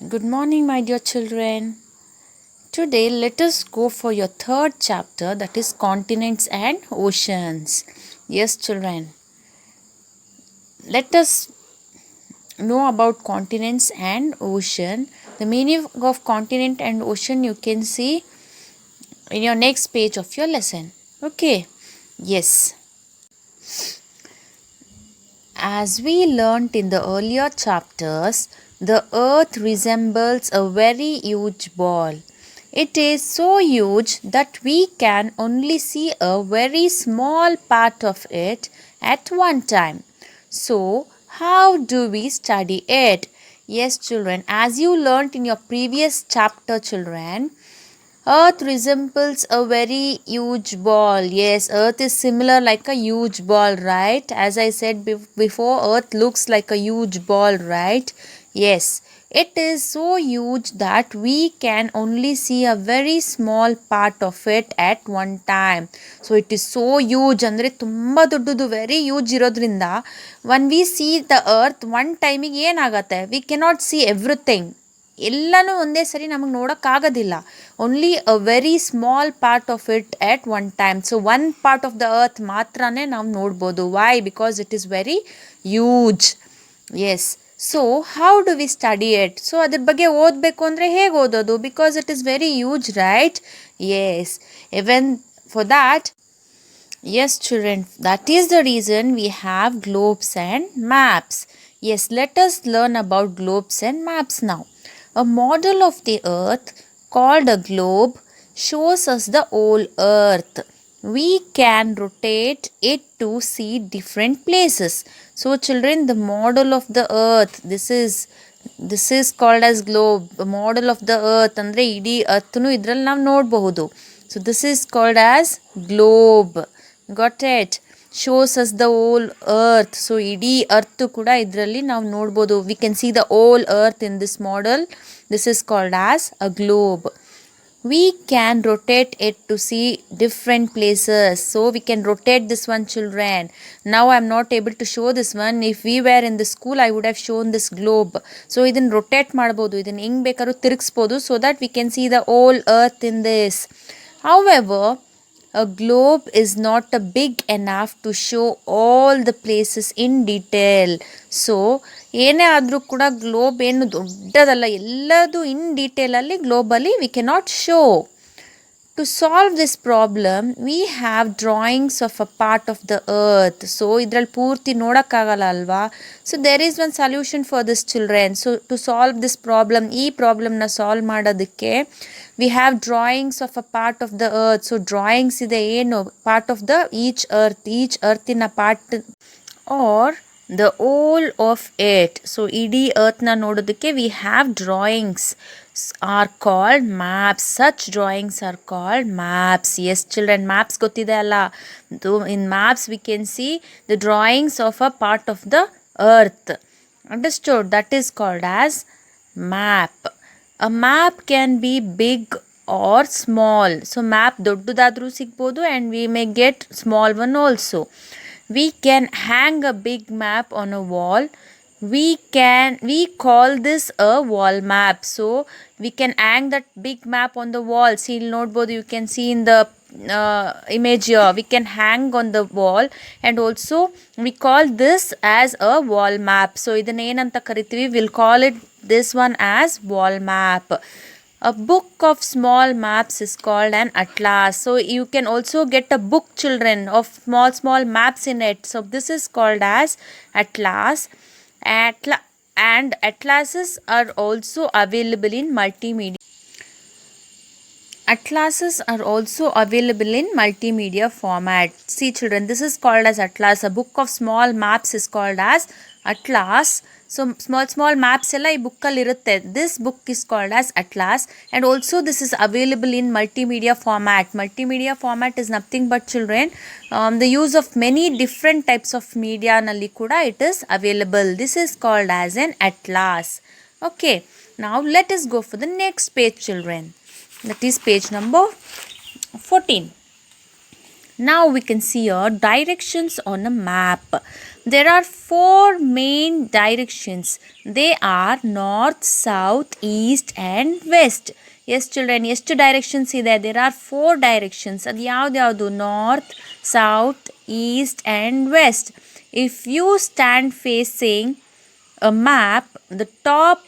Good morning, my dear children. Today, let us go for your third chapter, that is continents and oceans. Yes, children, let us know about continents and ocean. The meaning of continent and ocean you can see in your next page of your lesson. Okay, yes. As we learnt in the earlier chapters, the earth resembles a very huge ball. It is so huge that we can only see a very small part of it at one time. So, how do we study it? Yes, children, as you learnt in your previous chapter, children, Earth resembles a very huge ball. Yes, Earth is similar like a huge ball, right? As I said before, Earth looks like a huge ball, right? Yes, it is so huge that we can only see a very small part of it at one time. So it is so huge ಅಂದರೆ ತುಂಬ ದೊಡ್ಡದು very huge ಇರೋದ್ರಿಂದ when we see the earth one ಟೈಮಿಗೆ ಏನಾಗತ್ತೆ we cannot see everything. ಎಲ್ಲನೂ ಒಂದೇ ಸರಿ ನಮಗೆ ನೋಡೋಕ್ಕಾಗೋದಿಲ್ಲ only a very small part of it at one time so one part of the earth ಮಾತ್ರನೇ ನಾವು ನೋಡ್ಬೋದು why because it is very huge yes so how do we study it so ಅದ್ರ ಬಗ್ಗೆ ಓದಬೇಕು ಅಂದರೆ ಹೇಗೆ ಓದೋದು because it is very huge right yes even for that Yes, children, that is the reason we have globes and maps. Yes, let us learn about globes and maps now. A model of the earth called a globe shows us the whole earth. We can rotate it to see different places. So, children, the model of the earth, this is called as globe. The model of the earth ಅಂದ್ರೆ ಇಡೀ ಅರ್ಥನು ಇದರಲ್ಲಿ ನಾವು ನೋಡಬಹುದು. So, this is called as globe. Got it? Shows us the whole earth. So ಇಡೀ earth ಕೂಡ ಇದರಲ್ಲಿ ನಾವು ನೋಡ್ಬೋದು. We can see the whole earth in this model. This is called as a globe. We can rotate it to see different places. So we can rotate this one, children. Now I am not able to show this one. If we were in the school, I would have shown this globe. So ಇದನ್ನು rotate ಮಾಡ್ಬೋದು. ಇದನ್ನು ಹೆಂಗೆ ಬೇಕಾದ್ರೂ ತಿರುಗಿಸ್ಬೋದು so that we can see the whole earth in this. However, a globe is not big enough to show all the places in detail. So ಏನೇ ಆದರೂ ಕೂಡ globe ಏನು ದೊಡ್ಡದಲ್ಲ ಎಲ್ಲದು ಇನ್ ಡೀಟೇಲಲ್ಲಿ ಗ್ಲೋಬಲ್ಲಿ we cannot show. To solve this problem, we have drawings of a part of the earth. So ಇದರಲ್ಲಿ ಪೂರ್ತಿ ನೋಡೋಕ್ಕಾಗಲ್ಲ ಅಲ್ವಾ. So there is one solution for this children. So to solve this problem, ಈ ಪ್ರಾಬ್ಲಮ್ನ solve ಮಾಡೋದಕ್ಕೆ we have drawings of a part of the earth. So drawings ಇದೆ ಏನು part of the each earthina part or the whole of it. So ಇಡೀ earthನ ನೋಡೋದಕ್ಕೆ we have drawings are called maps. Such drawings are called maps. Yes, children, maps ಗೊತ್ತಿದೆ ಅಲ್ಲ. In maps we can see the drawings of a part of the earth. Understood? That is called as map. A map can be big or small. So map ದೊಡ್ಡದಾದರೂ ಸಿಗ್ಬೋದು and we may get small one also. We can hang a big map on a wall. We call this a wall map. So we can hang that big map on the wall. See, ನೋಡ್ಬೋದು, you can see in the image here. We can hang on the wall and also we call this as a wall map. So ಇದನ್ನ ಏನಂತ ಕರಿತೀವಿ, we'll call it this one as wall map. A book of small maps is called an atlas. So you can also get a book, children, of small maps in it. So this is called as atlas. And atlases are also available in multimedia. Atlases are also available in multimedia format. See, children, this is called as atlas. A book of small maps is called as atlas. So small maps ಎಲ್ಲ ಈ ಬುಕ್ಕಲ್ಲಿ ಇರುತ್ತೆ. This book is called as atlas and also this is available in multimedia format. Multimedia format is nothing but, children, the use of many different types of media ನಲ್ಲಿ ಕೂಡ it is available. This is called as an atlas. Okay, now let us go for the next page, children. That is page number 14. Now we can see our directions on a map. There are four main directions. They are north, south, east and west. Yes children, ಎಷ್ಟು directions ಇದೆ? There are four directions. ಅದು ಯಾವ್ದು? North, south, east and west. If you stand facing a map, the top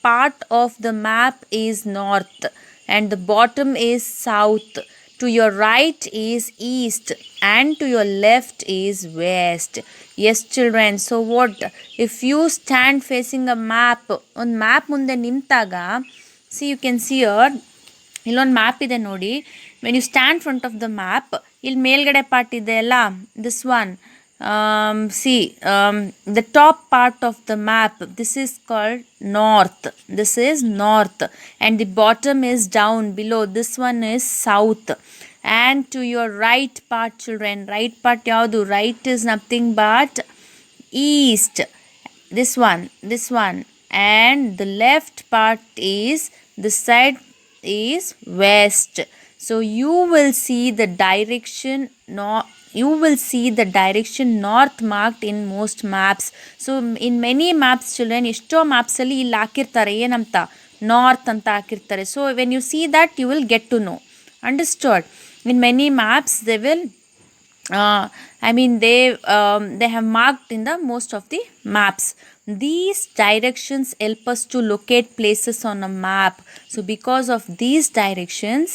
part of the map is north and the bottom is south. To your right is east and to your left is west. Yes children, so what if you stand facing a map? On map ಮುಂದೆ ನಿಂತಾಗ, see you can see here, ಇಲ್ಲೊಂದು map ಇದೆ ನೋಡಿ. When you stand front of the map, ಇಲ್ಲಿ ಮೇಲ್ಗಡೆ part ಇದೆ ಅಲ್ಲ, this one, the top part of the map, this is called north. This is north and the bottom is down below, this one is south. And to your right part children, right part yaudu? Right is nothing but east, this one, and the left part is, this side is west. So you will see the direction north marked in most maps. So in many maps children, ಎಷ್ಟೋ maps ಅಲ್ಲಿ ಇಲ್ಲಿ ಹಾಕಿರ್ತಾರೆ, ಏನಂತ? North ಅಂತ ಹಾಕಿರ್ತಾರೆ. So when you see that, you will get to know. Understood? In many maps they will they have marked in the most of the maps. These directions help us to locate places on a map. So because of these directions,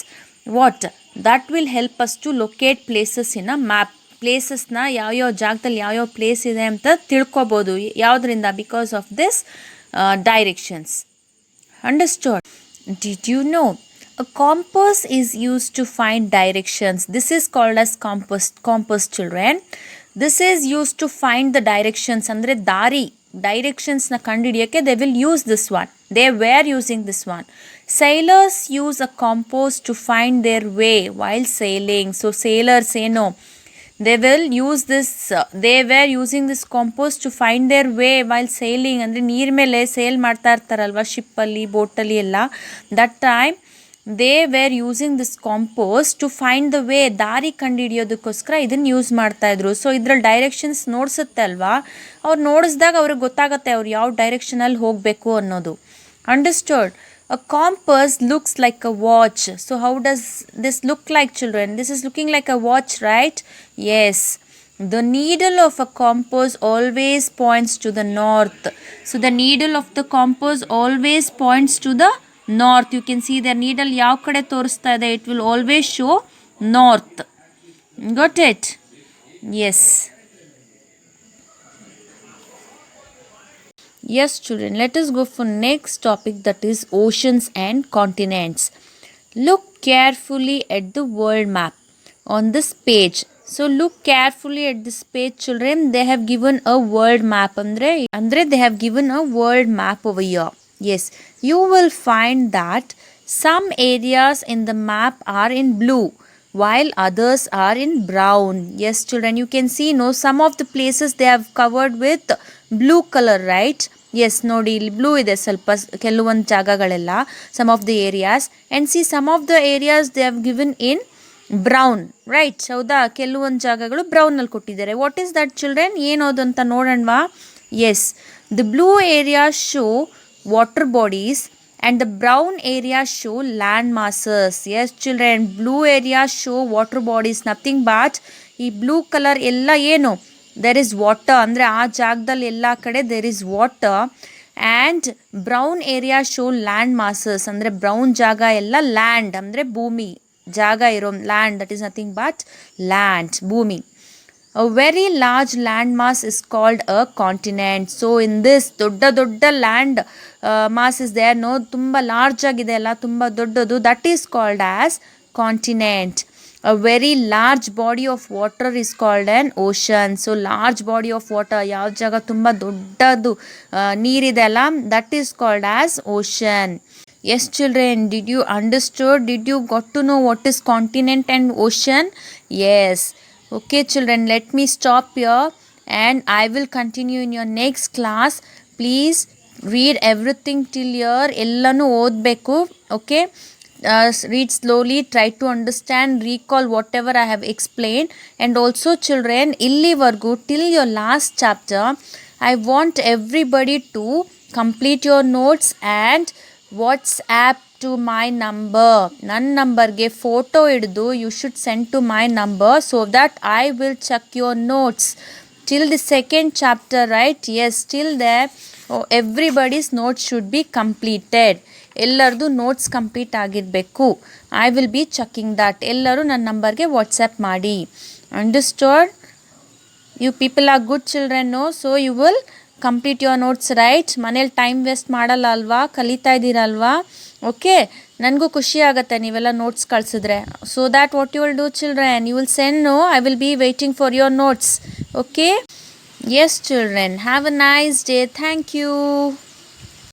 what that will help us to locate places in a map. ಪ್ಲೇಸಸ್ನ ಯಾವ್ಯಾವ ಜಾಗದಲ್ಲಿ ಯಾವ್ಯಾವ place ಇದೆ ಅಂತ ತಿಳ್ಕೊಬೋದು. ಯಾವುದರಿಂದ? Because of this directions. Understood? Did you know a compass is used to find directions? This is called as compass children. This is used to find the directions, andre directions na kandidiyakke they will use this one. They were using this one. Sailors use a compass to find their way while sailing. So sailors they will use this, they were using this compass to find their way while sailing. ಅಂದರೆ ನೀರ್ ಮೇಲೆ sale ಮಾಡ್ತಾ ಇರ್ತಾರಲ್ವ, ಶಿಪ್ಪಲ್ಲಿ, ಬೋಟಲ್ಲಿ ಎಲ್ಲ. That time they were using this compass to find the way, ದಾರಿ ಕಂಡುಹಿಡಿಯೋದಕ್ಕೋಸ್ಕರ ಇದನ್ನು ಯೂಸ್ ಮಾಡ್ತಾಯಿದ್ರು. ಸೊ ಇದ್ರಲ್ಲಿ ಡೈರೆಕ್ಷನ್ಸ್ ನೋಡಿಸುತ್ತೆ ಅಲ್ವಾ, ಅವ್ರು ನೋಡಿಸ್ದಾಗ ಅವ್ರಿಗೆ ಗೊತ್ತಾಗುತ್ತೆ ಅವ್ರು ಯಾವ ಡೈರೆಕ್ಷನಲ್ಲಿ ಹೋಗಬೇಕು ಅನ್ನೋದು. Understood? A compass looks like a watch. So how does this look like children? This is looking like a watch, right? Yes. The needle of a compass always points to the north. So the needle of the compass always points to the north. You can see the needle yav kade torista ide, it will always show north. Got it? Yes. Yes children, let us go for next topic, that is oceans and continents. Look carefully at the world map on this page. So look carefully at this page children. They have given a world map. Andre they have given a world map over here. Yes, you will find that some areas in the map are in blue while others are in brown. Yes children, you can see some of the places they have covered with blue color, right? Yes, ನೋಡಿ ಇಲ್ಲಿ blue ಇದೆ ಸ್ವಲ್ಪ ಕೆಲವೊಂದು ಜಾಗಗಳೆಲ್ಲ, some of the areas, and see some of the areas they have given in brown, right? ಹೌದಾ? ಕೆಲವೊಂದು ಜಾಗಗಳು ಬ್ರೌನಲ್ಲಿ ಕೊಟ್ಟಿದ್ದಾರೆ. What is that children? ಏನೋದು ಅಂತ ನೋಡೋಣವಾ? Yes, the blue areas show water bodies and the brown areas show land masses. Yes children, blue areas show water bodies, nothing but ಈ blue colour ಎಲ್ಲ ಏನು, there is water, ಅಂದರೆ ಆ ಜಾಗದಲ್ಲಿ ಎಲ್ಲ ಕಡೆ there is water. and brown area show land masses, ಅಂದರೆ brown ಜಾಗ ಎಲ್ಲ ಲ್ಯಾಂಡ್, ಅಂದರೆ ಭೂಮಿ, ಜಾಗ ಇರೋ land, that is nothing but land, ಭೂಮಿ. A very large land mass is called a continent. So in this ದೊಡ್ಡ land mass is there, ತುಂಬ ಲಾರ್ಜ್ ಆಗಿದೆ ಅಲ್ಲ, ತುಂಬ ದೊಡ್ಡದು, that is called as continent. A very large body of water is called an ocean. So large body of water, ಯಾವ ಜಾಗ ತುಂಬ ದೊಡ್ಡದು ನೀರಿದೆ ಅಲ್ಲ, that is called as ocean. Yes children, did you understood? Did you got to know what is continent and ocean? Yes. Okay children, let me stop here and I will continue in your next class. Please read everything till here, ಎಲ್ಲನೂ ಓದಬೇಕು. Okay, read slowly, try to understand, recall whatever I have explained. And also children, illivargu till your last chapter I want everybody to complete your notes and WhatsApp to my number. ನನ್ನ ನಂಬರ್ಗೆ photo ಹಿಡಿದು you should send to my number so that I will check your notes till the second chapter, right? Yes, till there everybody's notes should be completed. ಎಲ್ಲರದು notes complete ಆಗಿರಬೇಕು. I will be checking that. ಎಲ್ಲರೂ ನನ್ನ ನಂಬರ್ಗೆ WhatsApp ಮಾಡಿ. Understood? You people are good children, no? So you will complete your notes, right? ಮನೇಲಿ time waste ಮಾಡಲ್ಲ ಅಲ್ವಾ? ಕಲಿತಾ ಇದ್ದೀರಲ್ವಾ? ಓಕೆ, ನನಗೂ ಖುಷಿ ಆಗುತ್ತೆ ನೀವೆಲ್ಲ ನೋಟ್ಸ್ ಕಳಿಸಿದ್ರೆ. So that what you will do children, you will send, no? I will be waiting for your notes. Okay? Yes children, have a nice day. Thank you.